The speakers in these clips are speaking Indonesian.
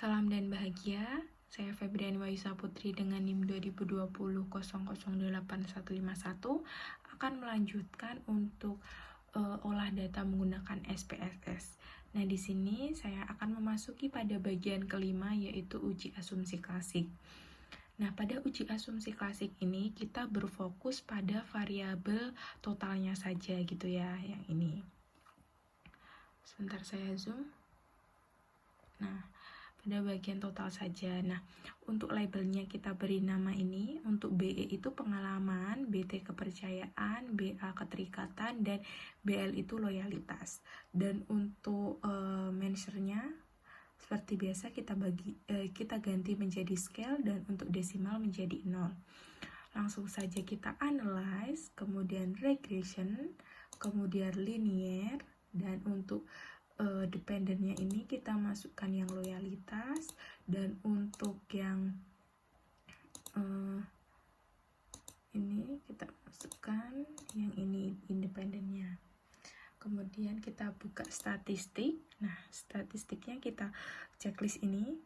Salam dan bahagia, saya Febriani Wayusa Putri dengan NIM 202000081151 akan melanjutkan untuk olah data menggunakan SPSS. Nah, di sini saya akan memasuki pada bagian kelima, yaitu uji asumsi klasik. Nah, pada uji asumsi klasik ini kita berfokus pada variabel totalnya saja gitu ya, yang ini. Sebentar saya zoom. Nah, pada bagian total saja. Nah, untuk labelnya kita beri nama ini. Untuk BE itu pengalaman, BT kepercayaan, BA keterikatan, dan BL itu loyalitas. Dan untuk measure-nya seperti biasa kita ganti menjadi scale dan untuk desimal menjadi 0. Langsung saja kita analyze, kemudian regression, kemudian linear, dan untuk dependennya ini kita masukkan yang loyalitas, dan untuk yang ini kita masukkan yang ini independennya. Kemudian kita buka statistik. Nah, statistiknya kita checklist ini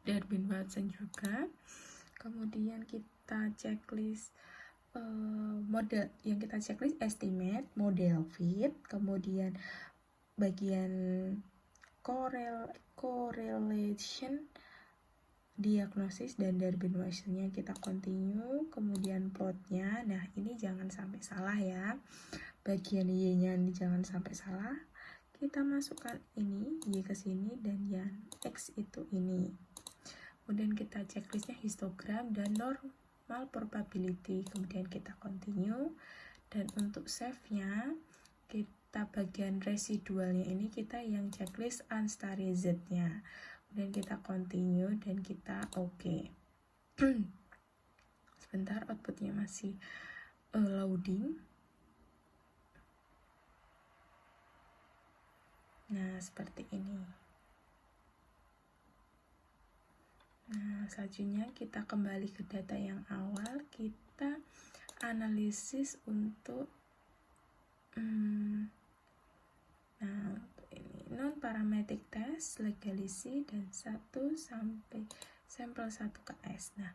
Darwin-Watson juga. Kemudian kita checklist model yang kita checklist estimate, model fit, kemudian bagian correlation, diagnosis, dan Darwin-Watsonnya kita continue. Kemudian plotnya, nah ini jangan sampai salah ya, bagian Y-nya ini jangan sampai salah. Kita masukkan ini Y ke sini dan yang X itu ini. Kemudian kita checklistnya histogram dan normal probability. Kemudian kita continue, dan untuk save-nya kita bagian residualnya ini kita yang checklist unstarized-nya. Kemudian kita continue dan kita oke. Sebentar, outputnya masih loading. Nah, seperti ini. Nah, selanjutnya kita kembali ke data yang awal, kita analisis untuk non-parametric test, legalisi, dan 1 sampai sampel 1 KS. Nah,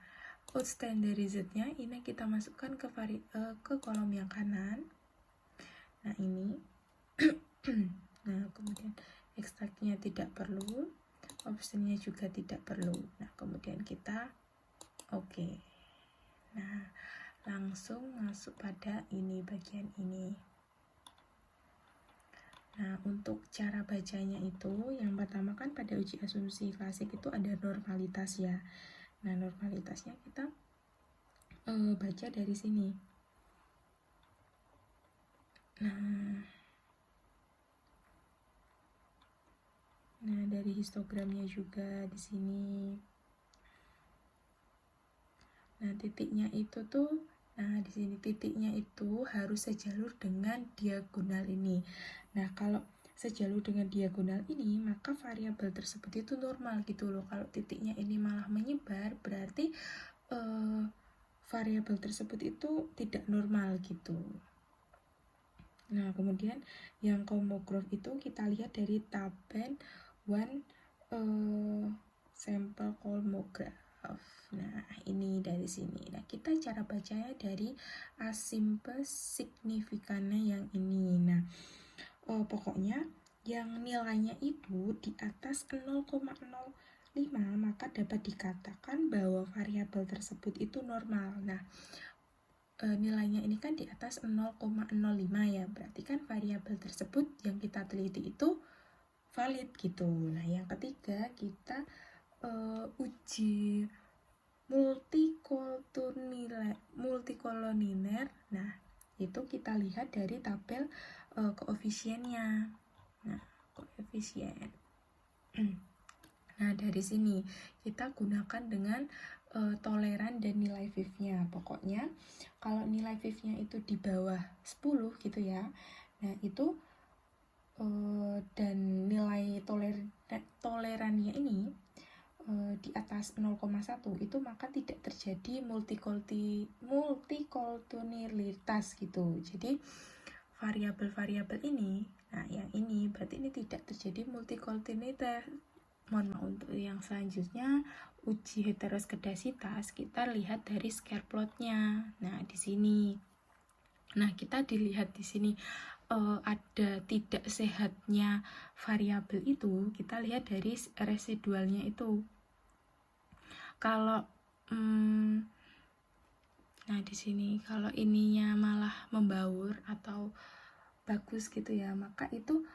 outstandarized-nya ini kita masukkan ke kolom yang kanan. Nah, ini. Nah, kemudian ekstraknya tidak perlu, optionnya juga tidak perlu. Nah, kemudian kita oke. Nah, langsung masuk pada ini, bagian ini. Nah, untuk cara bacanya itu, yang pertama kan pada uji asumsi klasik itu ada normalitas ya. Nah, normalitasnya kita baca dari sini. Nah, dari histogramnya juga di sini. Nah, titiknya itu tuh, nah di sini titiknya itu harus sejalur dengan diagonal ini. Nah, kalau sejalur dengan diagonal ini, maka variabel tersebut itu normal gitu loh. Kalau titiknya ini malah menyebar, berarti variabel tersebut itu tidak normal gitu. Nah, kemudian yang homograph itu kita lihat dari tabel one sampel homograph. Nah, ini dari sini. Nah, kita cara bacanya dari asimple signifikannya yang ini. Nah, pokoknya yang nilainya itu di atas 0,05 maka dapat dikatakan bahwa variabel tersebut itu normal. Nah, nilainya ini kan di atas 0,05 ya, berarti kan variabel tersebut yang kita teliti itu valid gitu. Nah, yang ketiga kita uji multikoloniler. Nah, itu kita lihat dari tabel koefisiennya. Nah, koefisien. Nah, dari sini kita gunakan dengan toleran dan nilai VIF-nya. Pokoknya kalau nilai VIF-nya itu di bawah 10 gitu ya. Nah, itu dan nilai tolerannya ini di atas 0,1 itu maka tidak terjadi multikolonialitas gitu. Jadi variabel-variabel ini Nah, yang ini berarti ini tidak terjadi multikontinuitas. Mohon maaf. Untuk yang selanjutnya uji heteroskedasitas, kita lihat dari scatter plotnya. Nah, di sini. Nah, kita dilihat di sini ada tidak sehatnya variabel itu, kita lihat dari residualnya itu. Kalau nah di sini kalau ininya malah membaur atau bagus gitu ya, maka itu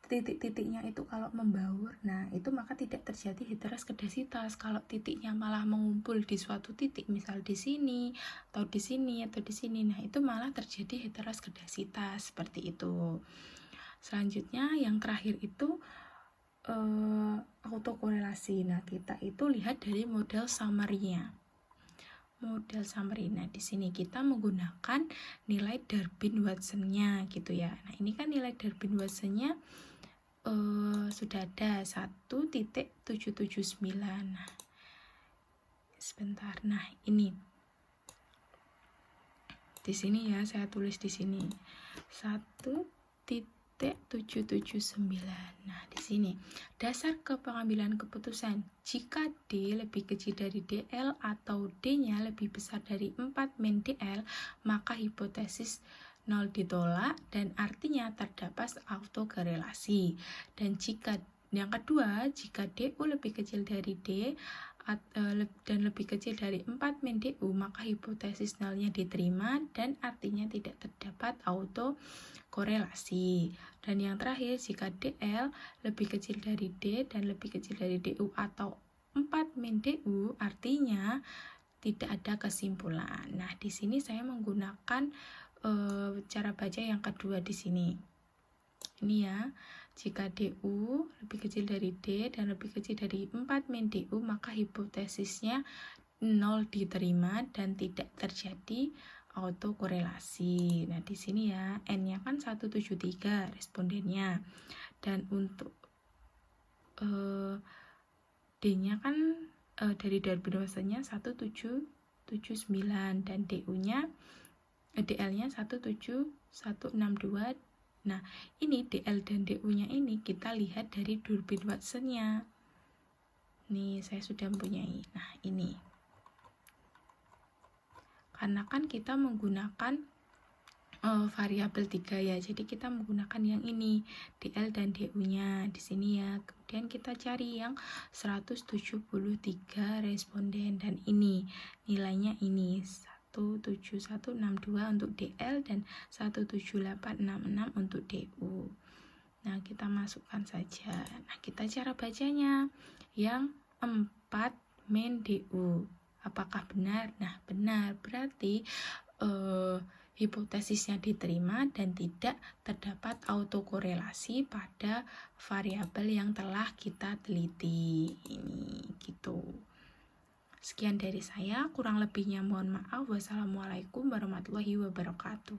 titik-titiknya itu kalau membaur, nah itu maka tidak terjadi heteroskedasitas. Kalau titiknya malah mengumpul di suatu titik, misal di sini atau di sini atau di sini, nah itu malah terjadi heteroskedasitas seperti itu. Selanjutnya yang terakhir itu autokorelasi. Nah, kita itu lihat dari model summary-nya. Model summary. Nah, di sini kita menggunakan nilai Darwin-Watson-nya gitu ya. Nah, ini kan nilai Darwin-Watson-nya sudah ada 1.779. Nah, sebentar. Nah, ini di sini ya, saya tulis di sini 1.779. Nah, di sini dasar pengambilan keputusan jika D lebih kecil dari DL atau D-nya lebih besar dari 4 min DL, maka hipotesis 0 ditolak dan artinya terdapat autokorelasi. Dan jika yang kedua, jika DU lebih kecil dari D dan lebih kecil dari 4 min DU, maka hipotesis nolnya diterima dan artinya tidak terdapat autokorelasi. Dan yang terakhir, jika DL lebih kecil dari D dan lebih kecil dari DU atau 4 min DU, artinya tidak ada kesimpulan. Nah, di sini saya menggunakan cara baca yang kedua di sini. Ini ya, jika DU lebih kecil dari D dan lebih kecil dari 4 min DU, maka hipotesisnya 0 diterima dan tidak terjadi autokorelasi. Nah, di sini ya, N-nya kan 173 respondennya. Dan untuk D-nya kan dari Darwin-Watsonnya 1779 dan DU-nya DL-nya 17162. Nah, ini DL dan DU-nya ini kita lihat dari Darwin-Watsonnya. Nih, saya sudah mempunyai. Nah, ini. Karena kan kita menggunakan variabel 3 ya. Jadi kita menggunakan yang ini, DL dan DU-nya di sini ya. Kemudian kita cari yang 173 responden dan ini nilainya ini 17162 untuk DL dan 17866 untuk DU. Nah, kita masukkan saja. Nah, kita cara bacanya yang 4 min DU. Apakah benar? Nah, benar. Berarti hipotesisnya diterima dan tidak terdapat autokorelasi pada variabel yang telah kita teliti. Ini gitu. Sekian dari saya, kurang lebihnya mohon maaf. Wassalamualaikum warahmatullahi wabarakatuh.